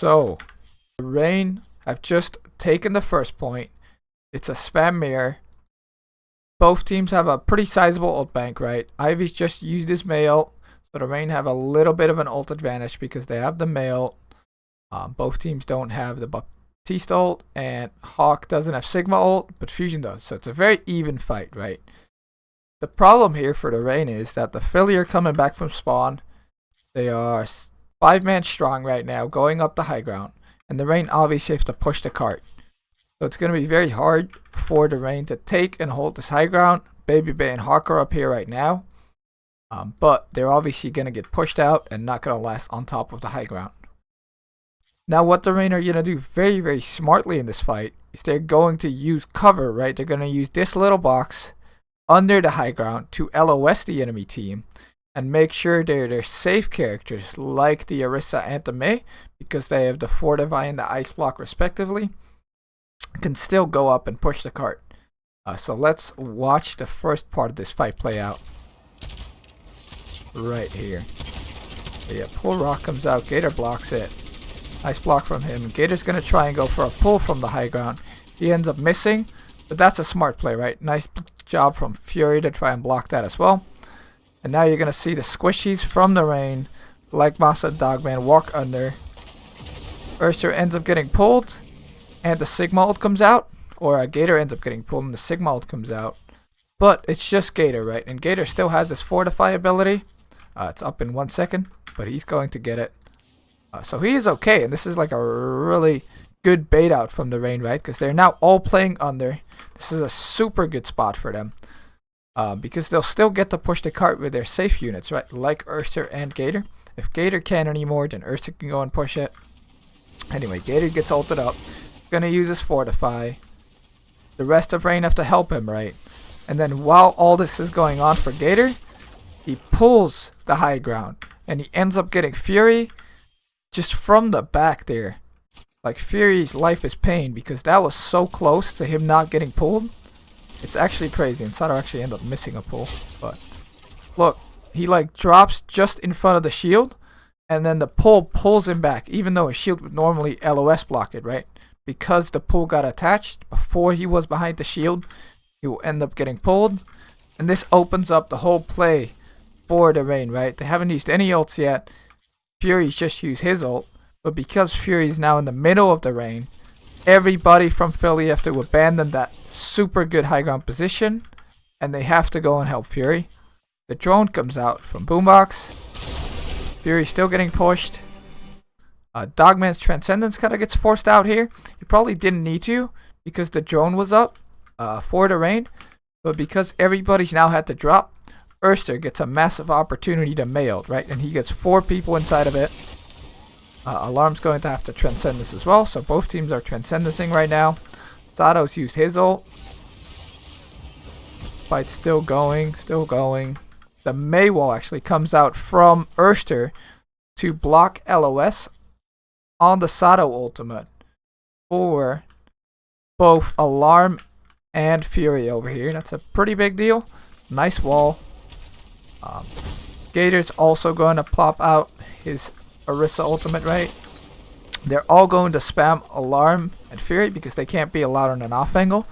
So, the Rain have just taken the first point. It's a spam mirror. Both teams have a pretty sizable ult bank, right? Ivy's just used his Mei ult, so the Rain have a little bit of an ult advantage because they have the Mei ult. Both teams don't have the Baptiste ult, and Hawk doesn't have Sigma ult, but Fusion does. So it's a very even fight, right? The problem here for the Rain is that the Philly are coming back from spawn. They are 5-man strong right now, going up the high ground. And the Rain obviously have to push the cart. So it's going to be very hard for the Rain to take and hold this high ground. Baby Bay and Hawk are up here right now. But they're obviously going to get pushed out and not going to last on top of the high ground. Now what the Rain are going to do very, very smartly in this fight is they're going to use cover, right? They're going to use this little box under the high ground to LOS the enemy team and make sure they're safe characters like the Orisa and the Mei, because they have the Fortify and the Ice Block respectively, can still go up and push the cart. So let's watch the first part of this fight play out right here. Yeah, pull rock comes out, Gator blocks it. Nice block from him. Gator's going to try and go for a pull from the high ground. He ends up missing, but that's a smart play, right? Nice job from Fury to try and block that as well. And now you're going to see the squishies from the Rain, like Masa Dogman, walk under. Urster ends up getting pulled, and the Sigma ult comes out. Or Gator ends up getting pulled, and the Sigma ult comes out. But it's just Gator, right? And Gator still has this Fortify ability. It's up in 1 second, but he's going to get it. So he is okay, and this is like a really good bait out from the Rain, right? Because they're now all playing under. This is a super good spot for them. Because they'll still get to push the cart with their safe units, right? Like Urster and Gator. If Gator can't anymore, then Urster can go and push it. Anyway, Gator gets ulted up. Gonna use his Fortify. The rest of Rain have to help him, right? And then while all this is going on for Gator, he pulls the high ground. And he ends up getting Fury just from the back there. Like, Fury's life is pain because that was so close to him not getting pulled. It's actually crazy. And Sato actually ended up missing a pull. But look, he like drops just in front of the shield. And then the pull pulls him back. Even though his shield would normally LOS block it, right? Because the pull got attached before he was behind the shield, he will end up getting pulled. And this opens up the whole play for the Rain, right? They haven't used any ults yet. Fury's just used his ult. But because Fury's now in the middle of the Rain, everybody from Philly have to abandon that super good high ground position, and they have to go and help Fury. The drone comes out from Boombox. Fury's still getting pushed. Dogman's Transcendence kind of gets forced out here. He probably didn't need to because the drone was up for the Rain. But because everybody's now had to drop, Urster gets a massive opportunity to Mei ult, right? And he gets 4 people inside of it. Alarm's going to have to transcend this as well, so both teams are transcendencing right now. Sato's used his ult. Fight's still going, still going. The Mei wall actually comes out from Urster to block LOS on the Sato ultimate for both Alarm and Fury over here. That's a pretty big deal. Nice wall. Gator's also going to plop out his Orisa ultimate, right? They're all going to spam Alarm and Fury because they can't be allowed on an off angle.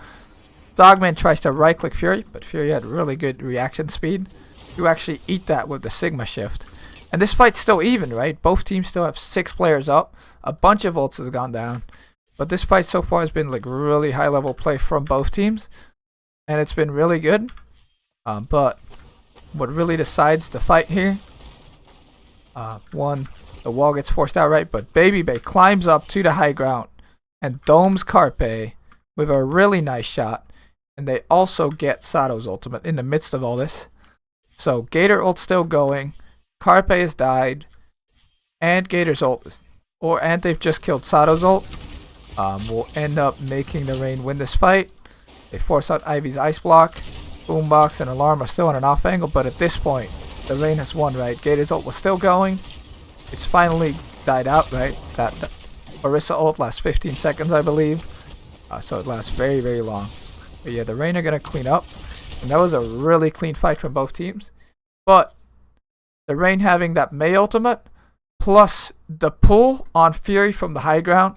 Dogman tries to right click Fury, but Fury had really good reaction speed to actually eat that with the Sigma shift. And this fight's still even, right? Both teams still have 6 players up. A bunch of ults has gone down. But this fight so far has been like really high level play from both teams. And it's been really good. But what really decides the fight here, one, the wall gets forced out, right? But Baby Bay climbs up to the high ground and domes Carpe with a really nice shot. And they also get Sato's ultimate in the midst of all this. So Gator ult's still going. Carpe has died. And Gator's ult, and they've just killed Sato's ult. Will end up making the Rain win this fight. They force out Ivy's Ice Block. Boombox and Alarm are still on an off angle, but at this point, the Rain has won, right? Gator's ult was still going. It's finally died out, right? That Orisa ult lasts 15 seconds, I believe. So it lasts very, very long. But yeah, the Rain are going to clean up. And that was a really clean fight from both teams. But the Rain having that Mei ultimate plus the pull on Fury from the high ground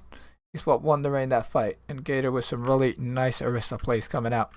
is what won the rain that fight. And Gator with some really nice Orisa plays coming out.